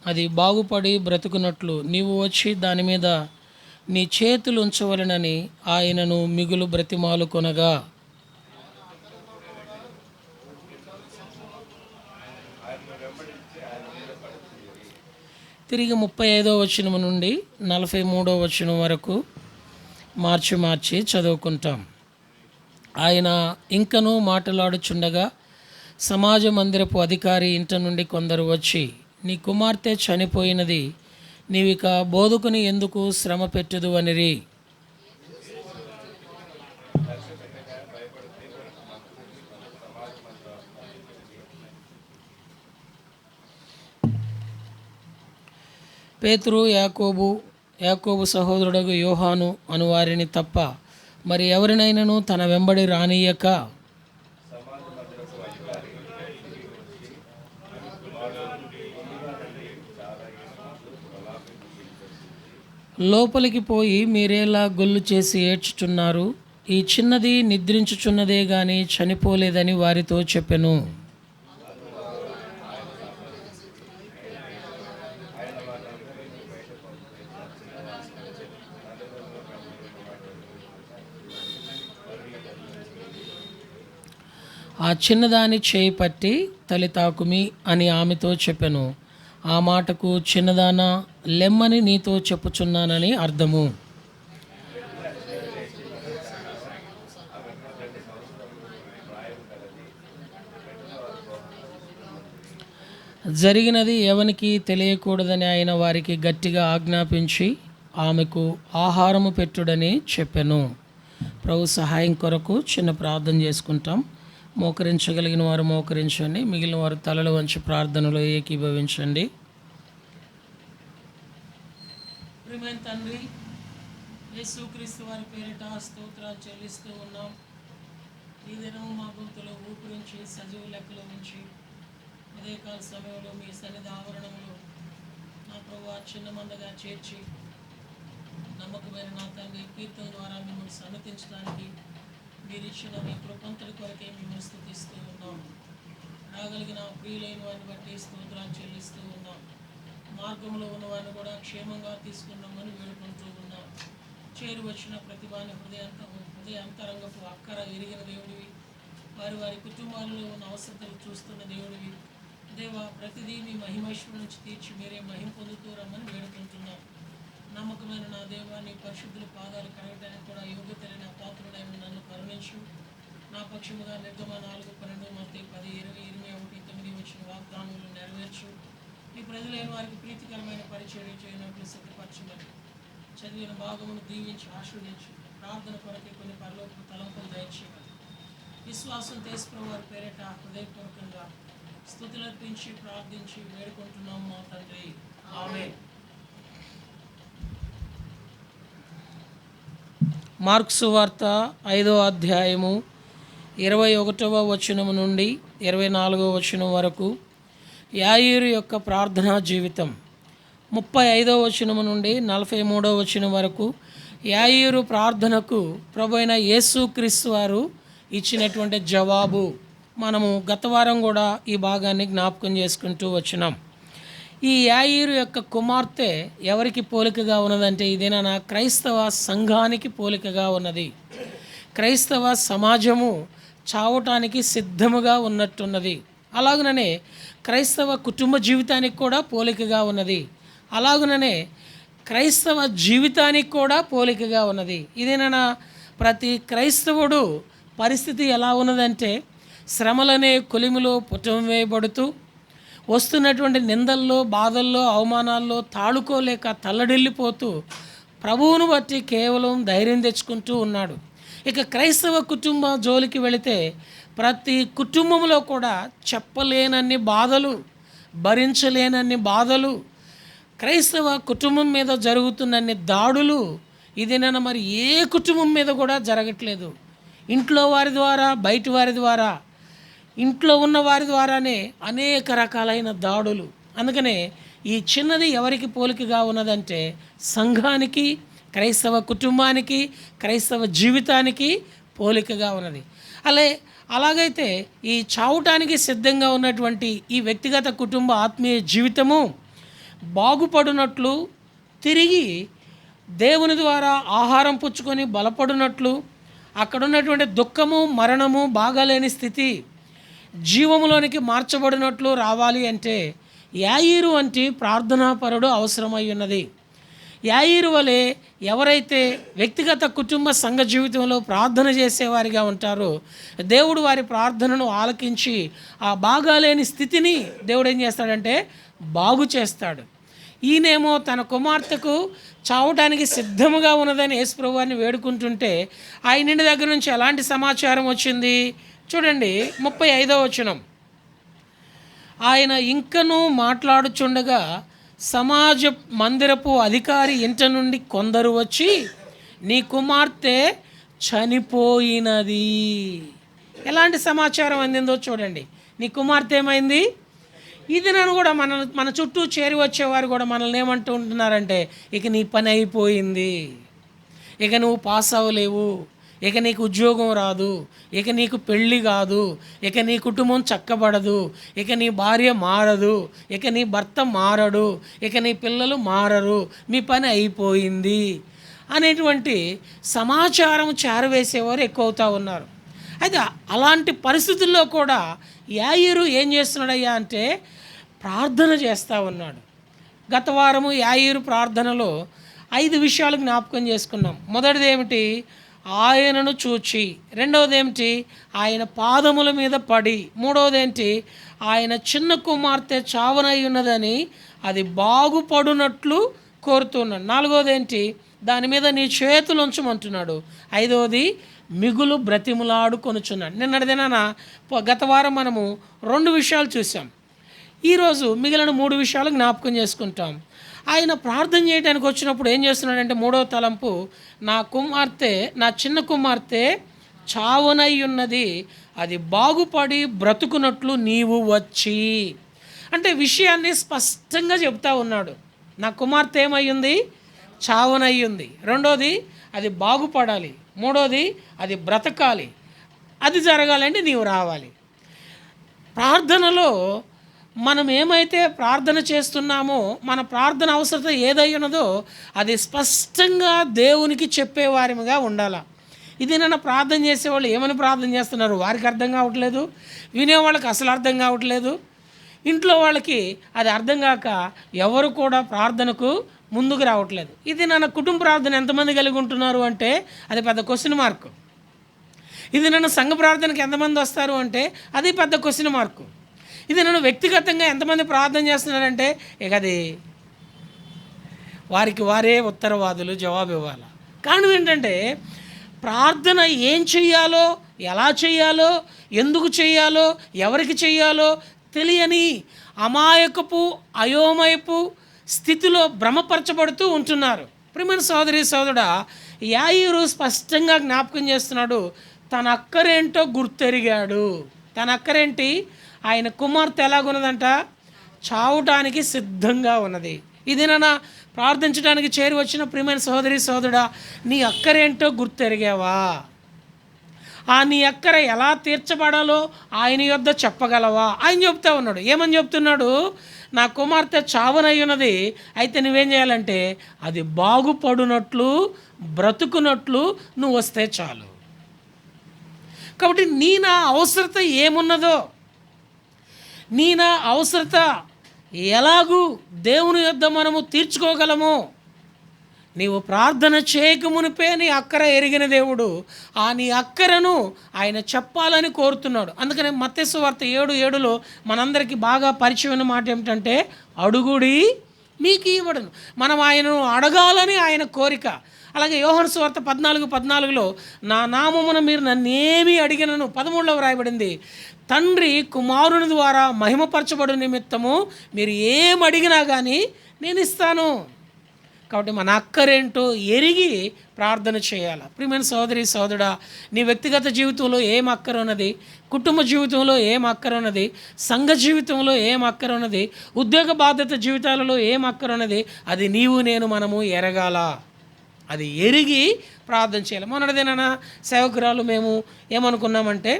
అది బాగుపడి బ్రతుకున్నట్లు నీవు వచ్చి దాని మీద నీ చేతులు ఉంచవలెనని ఆయనను మిగులు బ్రతిమాలు కొనగా, తిరిగి 35వ వచనం నుండి 43వ వచనం వరకు మార్చి చదువుకుంటాం. ఆయన ఇంకనూ మాట్లాడుచుండగా సమాజ మందిరపు అధికారి ఇంట నుండి కొందరు వచ్చి, నీ కుమార్తె చనిపోయినది, నీవిక బోధకుని ఎందుకు శ్రమ పెట్టుదు అనిరి. పేతురు, యాకోబు సహోదరుడు యోహాను అనువారిని తప్ప మరి ఎవరినైనాను తన వెంబడి రానియక లోపలికి పోయి, మీరేలా గొల్లు చేసి ఏడ్చుచున్నారు? ఈ చిన్నది నిద్రించుచున్నదే గాని చనిపోలేదని వారితో చెప్పెను. ఆ చిన్నదాని చేయి పట్టి తలి తాకుమి అని ఆమెతో చెప్పెను. ఆ మాటకు చిన్నదానా లెమ్మని నీతో చెప్పుచున్నానని అర్థము. జరిగినది ఎవనికి తెలియకూడదని ఆయన వారికి గట్టిగా ఆజ్ఞాపించి ఆమెకు ఆహారము పెట్టుడని చెప్పెను. ప్రభు సహాయం కొరకు చిన్న ప్రార్థన చేసుకుంటాం. మోకరించగలిగిన వారు మోకరించండి, మిగిలిన వారు తలలు వంచి ప్రార్థనలో ఏకీభవించండి. ప్రియమైన తండ్రి, యేసుక్రీస్తు వారి పేరిట స్తోత్రాలు చెల్లిస్తూ ఉన్నాం. ఈ దినము మా గొంతులో ఊపిరించి సజీవ లెక్కలో ఉంచి ఉదయకాల సమయంలో మీ సన్నిధి ఆవరణంలో నా ప్రభువా చిన్న మందగా చేర్చి నమ్మకమైన నా తండ్రి కీర్తన ద్వారా మిమ్మల్ని సన్నతించడానికి మీరు ఇచ్చిన మీ కృపంతటి కొరకే మిమ్మల్ని స్తుతిస్తూ ఉన్నాం. రాగలిగిన ప్రియులైన వారిని బట్టి స్తోత్రాలు చెల్లిస్తూ ఉన్నాం. మార్గంలో ఉన్న వారిని కూడా క్షేమంగా తీసుకున్నామని వేడుకుంటూ ఉన్నాం. చేరు వచ్చిన ప్రతిభాని హృదయ అంతరంగపు అక్కర ఎరిగిన దేవుడివి, వారి కుటుంబాలలో ఉన్న అవసరతలు చూస్తున్న దేవుడివి దేవా, ప్రతిదీ మీ మహిమేశ్వరు నుంచి తీర్చి మీరే మహిమ పొందుతూ రమ్మని వేడుకుంటున్నాం. నమ్మకమైన నా దేవా, నీ పరిశుద్ధుల పాదాలు కడగడానికి కూడా యోగ్యత లేని అపాత్రుడైన నన్ను కరుణించు. నా పక్షముగా నిర్గమ 4:12, మత్తయి 10, 20, 21, 9 వచ్చిన వాగ్దానములు నెరవేర్చు. ఈ ప్రజలైన వారికి ప్రీతికరమైన పరిచర్య చేయనట్లు సిద్ధపరచమని చదివిన భాగమును దీవించి ఆశీర్వదించు. ప్రార్థన కొరకే కొన్ని పరలోక తలంపులు దయచేయమని విశ్వాసం తీసుకున్న వారి పేరిట హృదయపూర్వకంగా స్తుతులర్పించి ప్రార్థించి వేడుకుంటున్నాము మా తండ్రి, ఆమేన్. మార్క్సు వార్త 5వ అధ్యాయము 21వ వచనము నుండి 24వ వచనం వరకు యాయీరు యొక్క ప్రార్థనా జీవితం. 35వ వచనము నుండి 43వ వచనం వరకు యాయీరు ప్రార్థనకు ప్రభువైన యేసుక్రీస్తు వారు ఇచ్చినటువంటి జవాబు. మనము గత వారం కూడా ఈ భాగాన్ని జ్ఞాపకం చేసుకుంటూ వచ్చినాం. ఈ యాయీరు యొక్క కుమార్తె ఎవరికి పోలికగా ఉన్నదంటే, ఇదేనా క్రైస్తవ సంఘానికి పోలికగా ఉన్నది. క్రైస్తవ సమాజము చావటానికి సిద్ధముగా ఉన్నట్టున్నది. అలాగుననే క్రైస్తవ కుటుంబ జీవితానికి కూడా పోలికగా ఉన్నది. అలాగుననే క్రైస్తవ జీవితానికి కూడా పోలికగా ఉన్నది. ఇదేనా ప్రతి క్రైస్తవుడు పరిస్థితి ఎలా ఉన్నదంటే, శ్రమలనే కొలిమిలో పుటం వేయబడుతూ వస్తున్నటువంటి నిందల్లో, బాధల్లో, అవమానాల్లో తాళుకోలేక తల్లడిల్లిపోతూ ప్రభువును బట్టి కేవలం ధైర్యం తెచ్చుకుంటూ ఉన్నాడు. ఇక క్రైస్తవ కుటుంబ జోలికి వెళితే ప్రతి కుటుంబంలో కూడా చెప్పలేనన్ని బాధలు, భరించలేనన్ని బాధలు, క్రైస్తవ కుటుంబం మీద జరుగుతున్నన్ని దాడులు ఇదేనా మరి ఏ కుటుంబం మీద కూడా జరగట్లేదు. ఇంట్లో వారి ద్వారా, బయట వారి ద్వారా, ఇంట్లో ఉన్న వారి ద్వారానే అనేక రకాలైన దాడులు. అందుకనే ఈ చిన్నది ఎవరికి పోలికగా ఉన్నదంటే సంఘానికి, క్రైస్తవ కుటుంబానికి, క్రైస్తవ జీవితానికి పోలికగా ఉన్నది. అలాగైతే ఈ చావటానికి సిద్ధంగా ఉన్నటువంటి ఈ వ్యక్తిగత కుటుంబ ఆత్మీయ జీవితము బాగుపడినట్లు, తిరిగి దేవుని ద్వారా ఆహారం పుచ్చుకొని బలపడినట్లు, అక్కడ ఉన్నటువంటి దుఃఖము, మరణము, బాగాలేని స్థితి జీవములోనికి మార్చబడినట్లు రావాలి అంటే యాయీరు వంటి ప్రార్థనాపరుడు అవసరమై ఉన్నది. యాయీరు వలె ఎవరైతే వ్యక్తిగత కుటుంబ సంఘ జీవితంలో ప్రార్థన చేసేవారిగా ఉంటారో దేవుడు వారి ప్రార్థనను ఆలకించి ఆ బాగాలేని స్థితిని దేవుడు ఏం చేస్తాడంటే బాగు చేస్తాడు. ఈయనేమో తన కుమార్తెకు చావటానికి సిద్ధముగా ఉన్నదని యేసుప్రభువారిని వేడుకుంటుంటే ఆయన దగ్గర నుంచి ఎలాంటి సమాచారం వచ్చింది చూడండి. 35వ వచనం, ఆయన ఇంకనూ మాట్లాడుచుండగా సమాజ మందిరపు అధికారి ఇంట నుండి కొందరు వచ్చి నీ కుమార్తె చనిపోయినది. ఎలాంటి సమాచారం అందిందో చూడండి. నీ కుమార్తె ఏమైంది? ఇది నన్ను కూడా మన చుట్టూ చేరి వచ్చేవారు కూడా మనల్ని ఏమంటూ ఉంటున్నారంటే ఇక నీ పని అయిపోయింది, ఇక నువ్వు పాస్ అవ్వలేవు, ఇక నీకు ఉద్యోగం రాదు, ఇక నీకు పెళ్ళి కాదు, ఇక నీ కుటుంబం చక్కబడదు, ఇక నీ భార్య మారదు, ఇక నీ భర్త మారడు, ఇక నీ పిల్లలు మారరు, మీ పని అయిపోయింది అనేటువంటి సమాచారం చేరవేసేవారు ఎక్కువ అవుతూ ఉన్నారు. అయితే అలాంటి పరిస్థితుల్లో కూడా యాయీరు ఏం చేస్తున్నాడయ్యా అంటే ప్రార్థన చేస్తూ ఉన్నాడు. గత వారము యాయీరు ప్రార్థనలో 5 విషయాలు జ్ఞాపకం చేసుకున్నాం. మొదటిది ఏమిటి? ఆయనను చూచి. రెండవది ఏమిటి? ఆయన పాదముల మీద పడి. మూడవది ఏంటి? ఆయన చిన్న కుమార్తె చావనై ఉన్నదని అది బాగుపడునట్లు కోరుతున్నాడు. నాలుగవది ఏంటి? దాని మీద నీ చేతులు ఉంచమంటున్నాడు. ఐదవది మిగులు బ్రతిములాడు కొనుచున్నాడు. నిన్నటి దినాన గత వారం మనము 2 విషయాలు చూసాం. ఈరోజు మిగిలిన 3 విషయాలు జ్ఞాపకం చేసుకుంటాం. ఆయన ప్రార్థన చేయడానికి వచ్చినప్పుడు ఏం చేస్తున్నాడంటే 3వ తలంపు, నా చిన్న కుమార్తె చావునై ఉన్నది, అది బాగుపడి బ్రతుకున్నట్లు నీవు వచ్చి. అంటే విషయాన్ని స్పష్టంగా చెప్తా ఉన్నాడు. నా కుమార్తె ఏమయ్యింది? చావునయ్యింది. రెండోది అది బాగుపడాలి. మూడోది అది బ్రతకాలి. అది జరగాలంటే నీవు రావాలి. ప్రార్థనలో మనం ఏమైతే ప్రార్థన చేస్తున్నామో మన ప్రార్థన అవసరత ఏదై ఉన్నదో అది స్పష్టంగా దేవునికి చెప్పేవారిగా ఉండాలి. ఇది నన్ను ప్రార్థన చేసేవాళ్ళు ఏమని ప్రార్థన చేస్తున్నారు వారికి అర్థం కావట్లేదు, వినేవాళ్ళకి అసలు అర్థం కావట్లేదు, ఇంట్లో వాళ్ళకి అది అర్థం కాక ఎవరు కూడా ప్రార్థనకు ముందుకు రావట్లేదు. ఇది నన్ను కుటుంబ ప్రార్థన ఎంతమంది కలిగి ఉంటున్నారు అంటే అది పెద్ద క్వశ్చన్ మార్కు. ఇది నన్ను సంఘ ప్రార్థనకి ఎంతమంది వస్తారు అంటే అది పెద్ద క్వశ్చన్ మార్కు. ఇది నన్ను వ్యక్తిగతంగా ఎంతమంది ప్రార్థన చేస్తున్నారంటే ఇక అది వారికి వారే ఉత్తరవాదులు జవాబు ఇవ్వాలి. కారణం ఏంటంటే ప్రార్థన ఏం చెయ్యాలో, ఎలా చెయ్యాలో, ఎందుకు చెయ్యాలో, ఎవరికి చెయ్యాలో తెలియని అమాయకపు అయోమయపు స్థితిలో భ్రమపరచబడుతూ ఉంటున్నారు. ప్రియమైన సోదరి సోదరుడా, యాయీరు స్పష్టంగా జ్ఞాపకం చేస్తున్నాడు. తన అక్కరేంటో గుర్తెరిగాడు. తన అక్కరేంటి? ఆయన కుమార్తె ఎలాగున్నదంట? చావటానికి సిద్ధంగా ఉన్నది. ఇది నన్ను ప్రార్థించడానికి చేరి వచ్చిన ప్రియమైన సోదరి సోదరుడా, నీ అక్కరేంటో గుర్తెరిగావా? ఆ నీ అక్కర ఎలా తీర్చబడాలో ఆయన యొద్ద చెప్పగలవా? ఆయన చెప్తా ఉన్నాడు. ఏమని చెప్తున్నాడు? నా కుమార్తె చావనై ఉన్నది, అయితే నువ్వేం చేయాలంటే అది బాగుపడునట్లు బ్రతుకున్నట్లు నువ్వు వస్తే చాలు. కాబట్టి నా అవసరత ఏమున్నదో, నా అవసరత ఎలాగూ దేవుని యొద్ద మనము తీర్చుకోగలమో నీవు ప్రార్థన చేయకమునిపే నీ అక్కర ఎరిగిన దేవుడు ఆ నీ అక్కరను ఆయన చెప్పాలని కోరుతున్నాడు. అందుకనే మత్తయి సువార్త 7:7లో మనందరికీ బాగా పరిచయమైన మాట ఏమిటంటే అడుగుడి మీకు ఇవ్వడును. మనం ఆయనను అడగాలని ఆయన కోరిక. అలాగే యోహాను సువార్త 14:14లో నా నామమున మీరు నన్నేమీ అడిగినను 13లో వ్రాయబడింది, తండ్రి కుమారుని ద్వారా మహిమపరచబడు నిమిత్తము మీరు ఏం అడిగినా కానీ నేను ఇస్తాను. కాబట్టి మన అక్కరేంటో ఎరిగి ప్రార్థన చేయాలి. ప్రియమైన సోదరి సోదరుడా, నీ వ్యక్తిగత జీవితంలో ఏం అక్కర ఉన్నది, కుటుంబ జీవితంలో ఏం అక్కర ఉన్నది, సంఘ జీవితంలో ఏం అక్కర ఉన్నది, ఉద్యోగ బాధ్యత జీవితాలలో ఏం అక్కర ఉన్నది, అది నీవు నేను మనము ఎరగాల. అది ఎరిగి ప్రార్థన చేయాలి. మొన్నటిదేనా సేవకురాలు మేము ఏమనుకున్నామంటే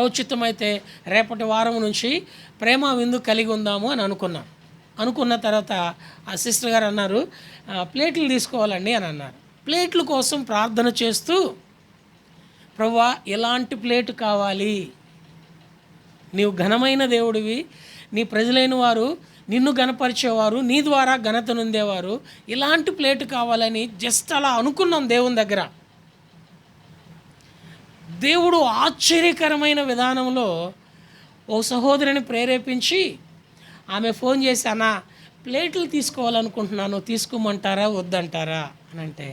ఔచిత్యమైతే రేపటి వారం నుంచి ప్రేమ విందు కలిగి ఉందాము అని అనుకున్నాం. అనుకున్న తర్వాత ఆ సిస్టర్ గారు అన్నారు, ప్లేట్లు తీసుకోవాలండి అని అన్నారు. ప్లేట్ల కోసం ప్రార్థన చేస్తూ, ప్రభువా ఎలాంటి ప్లేటు కావాలి, నీవు ఘనమైన దేవుడివి, నీ ప్రజలైన వారు నిన్ను ఘనపరిచేవారు, నీ ద్వారా ఘనత నొందేవారు, ఇలాంటి ప్లేటు కావాలని జస్ట్ అలా అనుకున్నాం దేవుని దగ్గర. దేవుడు ఆశ్చర్యకరమైన విధానంలో ఓ సహోదరిని ప్రేరేపించి ఆమె ఫోన్ చేసి, అన్నా ప్లేట్లు తీసుకోవాలనుకుంటున్నాను, తీసుకోమంటారా వద్దంటారా అని అంటే,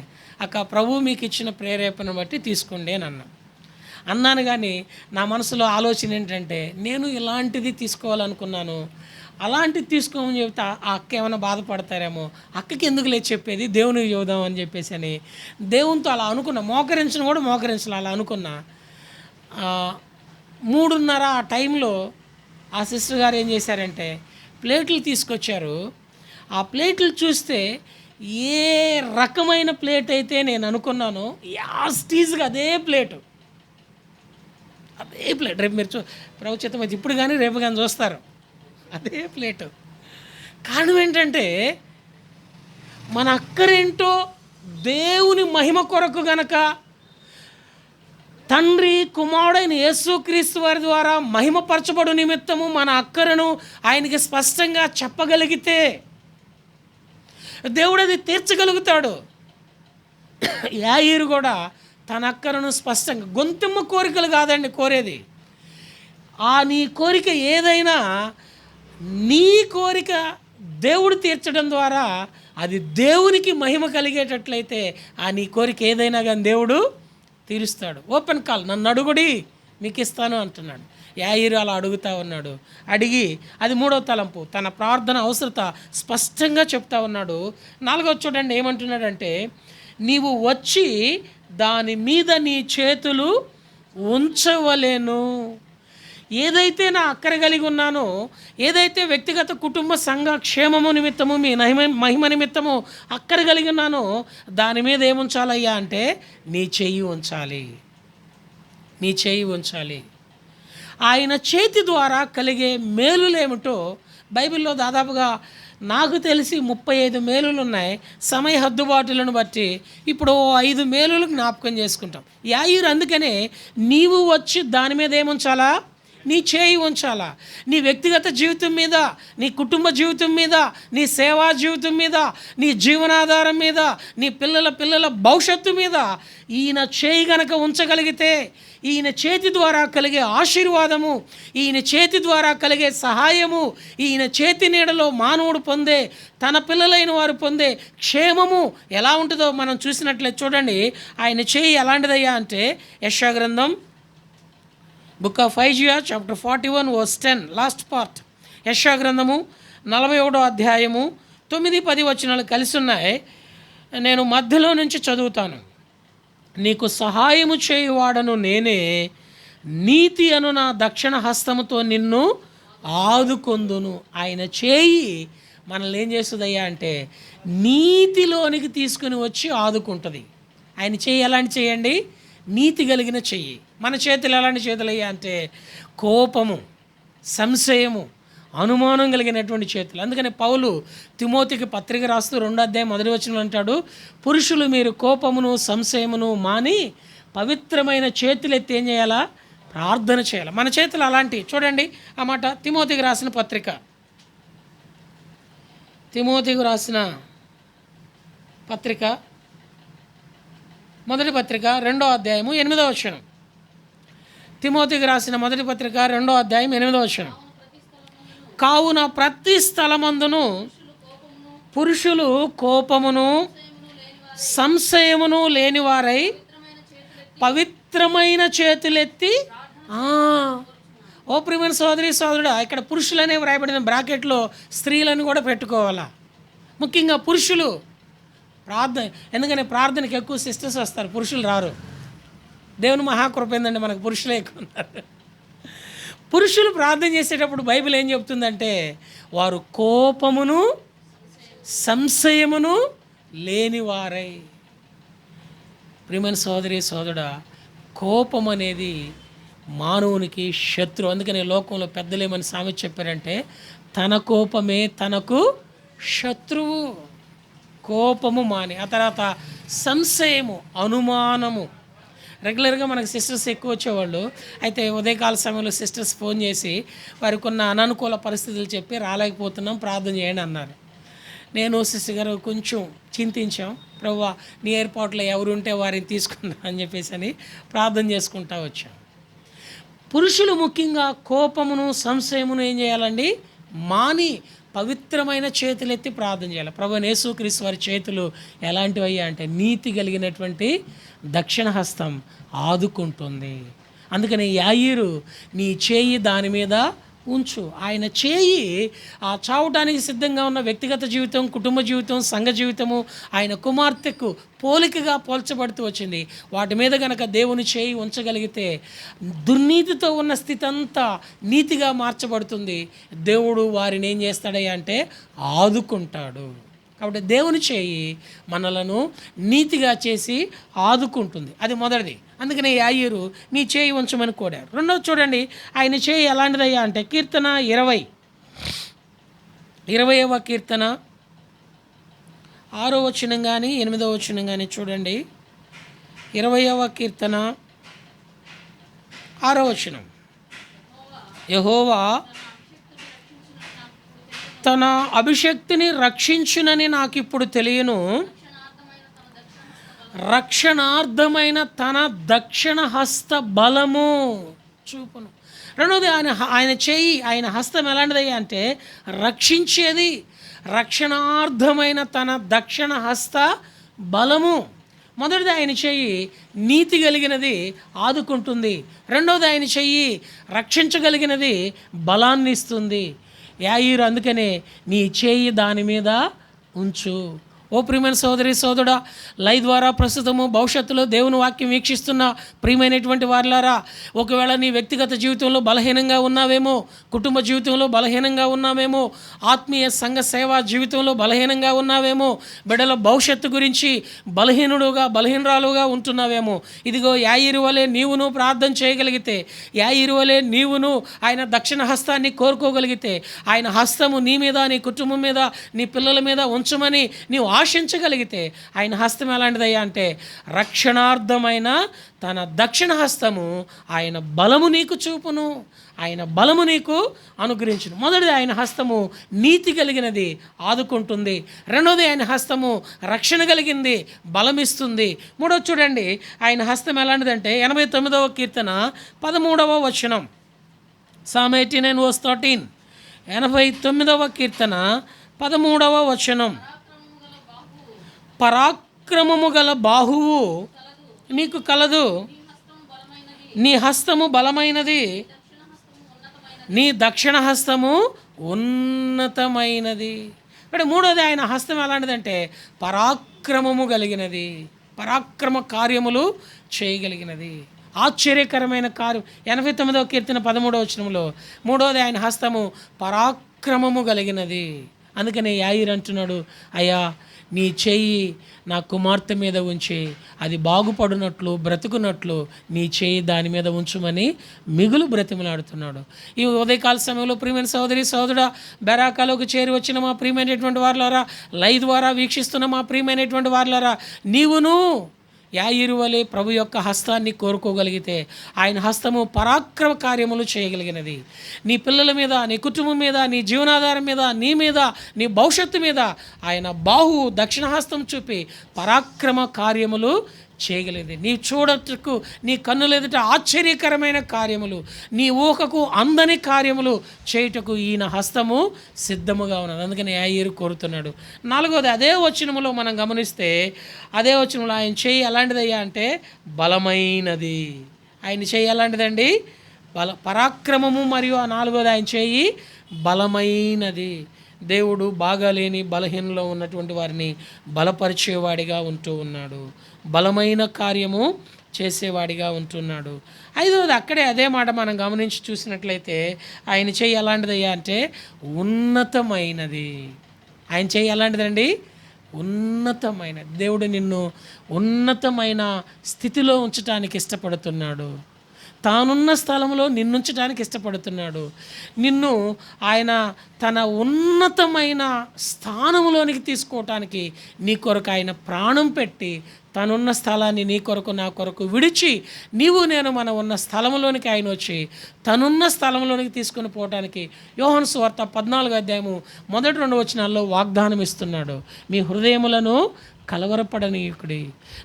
అక్క ప్రభు మీకు ఇచ్చిన ప్రేరేపణ బట్టి తీసుకోండి అని అన్నాను. కానీ నా మనసులో ఆలోచన ఏంటంటే, నేను ఇలాంటిది తీసుకోవాలనుకున్నాను, అలాంటిది తీసుకోమని చెప్తే ఆ అక్క ఏమైనా బాధపడతారేమో, అక్కకి ఎందుకు లేదు చెప్పేది, దేవునికి చెబుదాం అని చెప్పేసి అని దేవునితో అలా అనుకున్నా. మోకరించను కూడా మోకరించాలి అలా అనుకున్నా. 3:30 ఆ టైంలో ఆ సిస్టర్ గారు ఏం చేశారంటే ప్లేట్లు తీసుకొచ్చారు. ఆ ప్లేట్లు చూస్తే ఏ రకమైన ప్లేట్ అయితే నేను అనుకున్నానో యాస్టీజ్గా అదే ప్లేట్. రేపు మీరు ప్రభుత్వం అయితే ఇప్పుడు కానీ రేపు కానీ చూస్తారు, అదే ప్లేటు. కారణం ఏంటంటే మన అక్కరేంటో దేవుని మహిమ కొరకు గనక తండ్రి కుమారుడైన యేసుక్రీస్తు వారి ద్వారా మహిమపరచబడు నిమిత్తము మన అక్కరను ఆయనకి స్పష్టంగా చెప్పగలిగితే దేవుడు అది తీర్చగలుగుతాడు. యాయీరు కూడా తన అక్కరను స్పష్టంగా, గొంతెమ్మ కోరికలు కాదండి కోరేది, నీ కోరిక ఏదైనా నీ కోరిక దేవుడు తీర్చడం ద్వారా అది దేవునికి మహిమ కలిగేటట్లయితే నీ కోరిక ఏదైనా కానీ దేవుడు తీరుస్తాడు. ఓపెన్ కాల్, నన్ను అడుగుడి మీకు ఇస్తాను అంటున్నాడు. యాయీరు అలా అడుగుతూ ఉన్నాడు. అడిగి అది 3వ తలంపు, తన ప్రార్థన అవసరత స్పష్టంగా చెప్తా ఉన్నాడు. 4వ చూడండి ఏమంటున్నాడంటే, నీవు వచ్చి దాని మీద నీ చేతులు ఉంచవలేను. ఏదైతే నా అక్కర కలిగి ఉన్నానో, ఏదైతే వ్యక్తిగత కుటుంబ సంఘ క్షేమము నిమిత్తము మీ మహిమ నిమిత్తము అక్కర కలిగి ఉన్నానో దాని మీద ఏముంచాలయ్యా అంటే నీ చెయ్యి ఉంచాలి, నీ చెయ్యి ఉంచాలి. ఆయన చేతి ద్వారా కలిగే మేలులేమిటో బైబిల్లో దాదాపుగా నాకు తెలిసి 35 మేలులు ఉన్నాయి. సమయ హద్దుబాటులను బట్టి ఇప్పుడు 5 మేలులు జ్ఞాపకం చేసుకుంటాం. యాయీరు అందుకనే నీవు వచ్చి దాని మీద ఏముంచాలా, నీ చేయి ఉంచాలా. నీ వ్యక్తిగత జీవితం మీద, నీ కుటుంబ జీవితం మీద, నీ సేవా జీవితం మీద, నీ జీవనాధారం మీద, నీ పిల్లల భవిష్యత్తు మీద ఈయన చేయి గనక ఉంచగలిగితే, ఈయన చేతి ద్వారా కలిగే ఆశీర్వాదము, ఈయన చేతి ద్వారా కలిగే సహాయము, ఈయన చేతి నీడలో మానవుడు పొందే, తన పిల్లలైన వారు పొందే క్షేమము ఎలా ఉంటుందో మనం చూసినట్లయితే చూడండి. ఆయన చేయి ఎలాంటిదయ్యా అంటే యెషయా గ్రంథం book of Isaiah chapter 41 verse 10 last part. యెషయా గ్రంథము 41వ అధ్యాయము 9-10 వచనాలు కలిసి ఉన్నాయి. నేను మధ్యలో నుంచి చదువుతాను. నీకు సహాయము చేయువాడను నేనే, నీతి అను నా దక్షిణ హస్తముతో నిన్ను ఆదుకొందును. ఆయన చేయి మనల్ని ఏం చేస్తుందయ్యా అంటే నీతిలోనికి తీసుకుని వచ్చి ఆదుకుంటుంది. ఆయన చేయి ఎలాంటి చేయండి, నీతి కలిగిన చెయ్యి. మన చేతులు ఎలాంటి చేతులయ్యా అంటే కోపము, సంశయము, అనుమానం కలిగినటువంటి చేతులు. అందుకని పౌలు తిమోతికి పత్రిక రాస్తూ 2వ అధ్యాయం 1వ వచనం అంటాడు, పురుషులు మీరు కోపమును సంశయమును మాని పవిత్రమైన చేతులు ఎత్తి ఏం చేయాలా, ప్రార్థన చేయాలి. మన చేతులు అలాంటి చూడండి. ఆ మాట తిమోతికి రాసిన పత్రిక, తిమోతికి రాసిన పత్రిక మొదటి పత్రిక 2వ అధ్యాయము 8వ వచనం. తిమోతికి రాసిన మొదటి పత్రిక 2వ అధ్యాయం 8వ వచనం. కావున ప్రతి స్థలమందును పురుషులు కోపమును సంశయమును లేనివారై పవిత్రమైన చేతులెత్తి, ఓ ప్రియమైన సోదరి సోదరుడా, ఇక్కడ పురుషులనే వ్రాయబడిన బ్రాకెట్లో స్త్రీలను కూడా పెట్టుకోవాలా. ముఖ్యంగా పురుషులు ప్రార్థన, ఎందుకని ప్రార్థనకి ఎక్కువ సిస్టర్స్ వస్తారు, పురుషులు రారు. దేవుని మహాకృప ఏందంటే మనకు పురుషులే ఎక్కువ ఉన్నారు. పురుషులు ప్రార్థన చేసేటప్పుడు బైబిల్ ఏం చెప్తుందంటే వారు కోపమును సంశయమును లేనివారై. ప్రియమైన సోదరి సోదరుడా, కోపం అనేది మానవునికి శత్రు. అందుకని లోకంలో పెద్దలు ఏమని సామెత చెప్పారంటే తన కోపమే తనకు శత్రువు. కోపము మాని, ఆ తర్వాత సంశయము, అనుమానము. రెగ్యులర్గా మనకు సిస్టర్స్ ఎక్కువ వచ్చేవాళ్ళు. అయితే ఉదయకాల సమయంలో సిస్టర్స్ ఫోన్ చేసి వారికి ఉన్న అననుకూల పరిస్థితులు చెప్పి రాలేకపోతున్నాం, ప్రార్థన చేయండి అన్నారు. నేను సిస్టర్ గారు కొంచెం చింతించాం. ప్రభువా, నీ ఏర్పాట్లో ఎవరుంటే వారిని తీసుకున్నా అని చెప్పేసి ప్రార్థన చేసుకుంటా వచ్చాం. పురుషులు ముఖ్యంగా కోపమును సంశయమును ఏం చేయాలండి? మాని పవిత్రమైన చేతులెత్తి ప్రార్థన చేయాలి. ప్రభువైన యేసుక్రీస్తు వారి చేతులు ఎలాంటివయ్యా అంటే నీతి కలిగినటువంటి దక్షిణ హస్తం ఆదుకుంటుంది. అందుకని యాయీరు, నీ చేయి దాని మీద ఉంచు. ఆయన చేయి ఆ చావటానికి సిద్ధంగా ఉన్న వ్యక్తిగత జీవితం, కుటుంబ జీవితం, సంఘ జీవితము ఆయన కుమార్తెకు పోలికగా పోల్చబడుతూ వచ్చింది. వాటి మీద కనుక దేవుని చేయి ఉంచగలిగితే దుర్నీతితో ఉన్న స్థితి అంతా నీతిగా మార్చబడుతుంది. దేవుడు వారిని ఏం చేస్తాడయ్యా అంటే ఆదుకుంటాడు. కాబట్టి దేవుని చేయి మనలను నీతిగా చేసి ఆదుకుంటుంది. అది మొదటిది. అందుకని యాయీరు నీ చేయి ఉంచమని కోడారు. రెండవది చూడండి, ఆయన చేయి ఎలాంటిదయ్యా అంటే కీర్తన 20వ కీర్తన 6వ వచనం కానీ 8వ వచనం కానీ చూడండి. 20వ కీర్తన 6వ వచనం, యెహోవా తన అభిషక్తిని రక్షించునని నాకు ఇప్పుడు తెలియను, రక్షణార్థమైన తన దక్షిణ హస్త బలము చూపును. రెండవది, ఆయన చేయి, ఆయన హస్తం ఎలాంటిదయ్యా అంటే రక్షించేది. రక్షణార్థమైన తన దక్షిణ హస్త బలము. మొదటిది, ఆయన చెయ్యి నీతి కలిగినది, ఆదుకుంటుంది. రెండవది, ఆయన చెయ్యి రక్షించగలిగినది, బలాన్ని ఇస్తుంది. యాయీరు అందుకనే నీ చేయి దాని మీద ఉంచు. ఓ ప్రియమైన సోదరి సోదరుడా, లైవ్ ద్వారా ప్రస్తుతము భవిష్యత్తులో దేవుని వాక్యం వీక్షిస్తున్న ప్రియమైనటువంటి వారులారా, ఒకవేళ నీ వ్యక్తిగత జీవితంలో బలహీనంగా ఉన్నావేమో, కుటుంబ జీవితంలో బలహీనంగా ఉన్నావేమో, ఆత్మీయ సంఘ సేవా జీవితంలో బలహీనంగా ఉన్నావేమో, బిడ్డల భవిష్యత్తు గురించి బలహీనరాలుగా ఉంటున్నావేమో, ఇదిగో యాయీరు వలె నీవును ప్రార్థన చేయగలిగితే, యాయీరు వలె నీవును ఆయన దక్షిణ హస్తాన్ని కోరుకోగలిగితే, ఆయన హస్తము నీ మీద, నీ కుటుంబం మీద, నీ పిల్లల మీద ఉంచమని నీవు ఆశించగలిగితే, ఆయన హస్తం ఎలాంటిదయ్యా అంటే రక్షణార్థమైన తన దక్షిణ హస్తము, ఆయన బలము నీకు చూపును, ఆయన బలము నీకు అనుగ్రహించును. మొదటిది, ఆయన హస్తము నీతి కలిగినది, ఆదుకుంటుంది. రెండోది, ఆయన హస్తము రక్షణ కలిగింది, బలమిస్తుంది. మూడోది చూడండి, ఆయన హస్తం ఎలాంటిదంటే 89వ కీర్తన 13వ వచనం, Psalm 89:13, 89వ కీర్తన 13వ వచనం, పరాక్రమము గల బాహువు నీకు కలదు, నీ హస్తము బలమైనది, నీ దక్షిణ హస్తము ఉన్నతమైనది. ఇక్కడ మూడోది, ఆయన హస్తం ఎలాంటిదంటే పరాక్రమము కలిగినది, పరాక్రమ కార్యములు చేయగలిగినది, ఆశ్చర్యకరమైన కార్యం. 89వ కీర్తన 13వ వచనంలో మూడోది, ఆయన హస్తము పరాక్రమము కలిగినది. అందుకనే యాయీరు అంటున్నాడు, అయ్యా నీ చేయి నా కుమార్తె మీద ఉంచి అది బాగుపడినట్లు, బ్రతుకున్నట్లు నీ చేయి దాని మీద ఉంచుమని మిగులు బ్రతిమలాడుతున్నాడు. ఈ ఉదయకాల సమయంలో ప్రియమైన సోదరి సోదరుడా, బెరాకాలోకి చేరి వచ్చిన మా ప్రియమైనటువంటి వారులారా, లైవ్ ద్వారా వీక్షిస్తున్న మా ప్రియమైనటువంటి వారులారా, నీవును యాయీరు వలె ప్రభు యొక్క హస్తాన్ని కోరుకోగలిగితే, ఆయన హస్తము పరాక్రమ కార్యములు చేయగలిగినది. నీ పిల్లల మీద, నీ కుటుంబం మీద, నీ జీవనాధారం మీద, నీ మీద, నీ భవిష్యత్తు మీద ఆయన బాహు దక్షిణ హస్తం చూపి పరాక్రమ కార్యములు చేయగలిగింది. నీ చూడటకు నీ కన్నుల ఎదుట ఆశ్చర్యకరమైన కార్యములు, నీ ఊహకు అందని కార్యములు చేయుటకు ఈయన హస్తము సిద్ధముగా ఉన్నది. అందుకని యాయీరు కోరుతున్నాడు. నాలుగోది, అదే వచనములో మనం గమనిస్తే, అదే వచనంలో ఆయన చేయి ఎలాంటిదయ్యా అంటే బలమైనది. ఆయన చేయి ఎలాంటిదండి? పరాక్రమము. మరియు ఆ నాలుగోది, ఆయన చేయి బలమైనది. దేవుడు బాగాలేని బలహీనలో ఉన్నటువంటి వారిని బలపరిచేవాడిగా ఉంటూ ఉన్నాడు, బలమైన కార్యము చేసేవాడిగా ఉంటున్నాడు. ఐదవది, అక్కడే అదే మాట మనం గమనించి చూసినట్లయితే, ఆయన చెయ్యి ఎలాంటిదయ్యా అంటే ఉన్నతమైనది. ఆయన చెయ్యి ఎలాంటిదండి? ఉన్నతమైనది. దేవుడు నిన్ను ఉన్నతమైన స్థితిలో ఉంచడానికి ఇష్టపడుతున్నాడు. తానున్న స్థలంలో నిన్నుంచడానికి ఇష్టపడుతున్నాడు. నిన్ను ఆయన తన ఉన్నతమైన స్థానంలోనికి తీసుకోవటానికి నీ కొరకు ఆయన ప్రాణం పెట్టి తనున్న స్థలాన్ని నీ కొరకు నా కొరకు విడిచి నీవు నేను మనం ఉన్న స్థలంలోనికి ఆయన వచ్చి తనున్న స్థలంలోనికి తీసుకుని పోవటానికి యోహాను సువార్త 14వ అధ్యాయము 1-2 వచనాల్లో వాగ్దానం ఇస్తున్నాడు. మీ హృదయములను కలవరపడనీయుకుడి,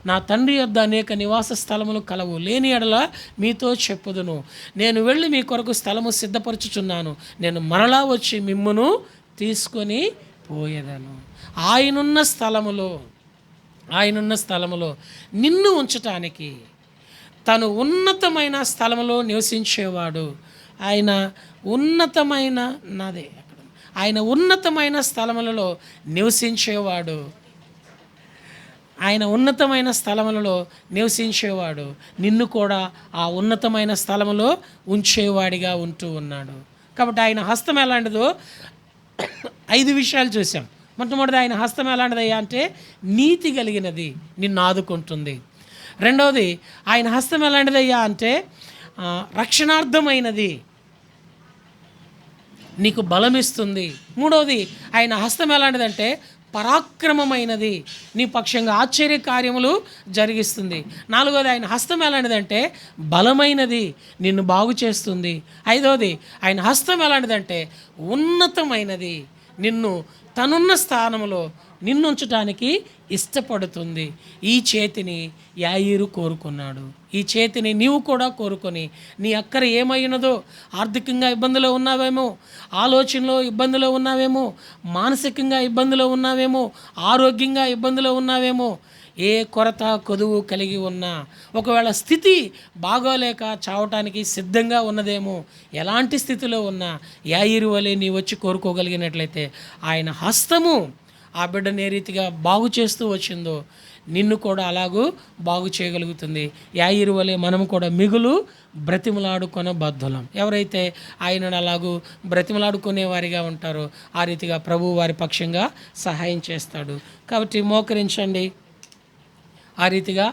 నా తండ్రి యొద్ద అనేక నివాస స్థలములు కలవు, లేని ఎడల మీతో చెప్పుదును. నేను వెళ్ళి మీ కొరకు స్థలము సిద్ధపరచుచున్నాను, నేను మరలా వచ్చి మిమ్మును తీసుకొని పోయేదను. ఆయనున్న స్థలములో నిన్ను ఉంచటానికి తను ఉన్నతమైన స్థలంలో నివసించేవాడు. ఆయన ఉన్నతమైన స్థలములలో నివసించేవాడు నిన్ను కూడా ఆ ఉన్నతమైన స్థలములో ఉంచేవాడిగా ఉంటూ ఉన్నాడు. కాబట్టి ఆయన హస్తం ఎలాంటిదో 5 విషయాలు చూసాం. మొట్టమొదటి ఆయన హస్తం ఎలాంటిదయ్యా అంటే నీతి కలిగినది, నిన్ను ఆదుకుంటుంది. రెండవది ఆయన హస్తం ఎలాంటిదయ్యా అంటే రక్షణార్థమైనది, నీకు బలమిస్తుంది. మూడవది ఆయన హస్తం ఎలాంటిదంటే పరాక్రమమైనది, నీ పక్షంగా ఆశ్చర్య కార్యములు జరిగిస్తుంది. నాలుగవది ఆయన హస్తం ఎలాంటిదంటే బలమైనది, నిన్ను బాగు చేస్తుంది. ఐదవది ఆయన హస్తం ఎలాంటిదంటే ఉన్నతమైనది, నిన్ను తనున్న స్థానంలో నిన్నుంచడానికి ఇష్టపడుతుంది. ఈ చేతిని యాయీరు కోరుకున్నాడు. ఈ చేతిని నీవు కూడా కోరుకొని నీ అక్కర ఏమైనదో, ఆర్థికంగా ఇబ్బందులో ఉన్నావేమో, ఆలోచనలో ఇబ్బందులో ఉన్నావేమో, మానసికంగా ఇబ్బందులో ఉన్నావేమో, ఆరోగ్యంగా ఇబ్బందులో ఉన్నావేమో, ఏ కొరత కొదువు కలిగి ఉన్నా, ఒకవేళ స్థితి బాగోలేక చావటానికి సిద్ధంగా ఉన్నదేమో, ఎలాంటి స్థితిలో ఉన్నా యాయీరు వలె నీ వచ్చి కోరుకోగలిగినట్లయితే ఆయన హస్తము ఆ బిడ్డను ఏ రీతిగా బాగు చేస్తూ వచ్చిందో నిన్ను కూడా అలాగూ బాగు చేయగలుగుతుంది. యాయీరు వలె మనం కూడా మిగులు బ్రతిమలాడుకొన బద్ధులం. ఎవరైతే ఆయనను అలాగూ బ్రతిమలాడుకునే వారిగా ఉంటారో ఆ రీతిగా ప్రభువు వారి పక్షంగా సహాయం చేస్తాడు. కాబట్టి మోకరించండి. ఆ రీతిగా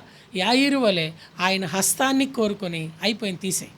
యాయీరు వలె ఆయన హస్తాన్ని కోరుకొని అయిపోయింది, తీసేయి.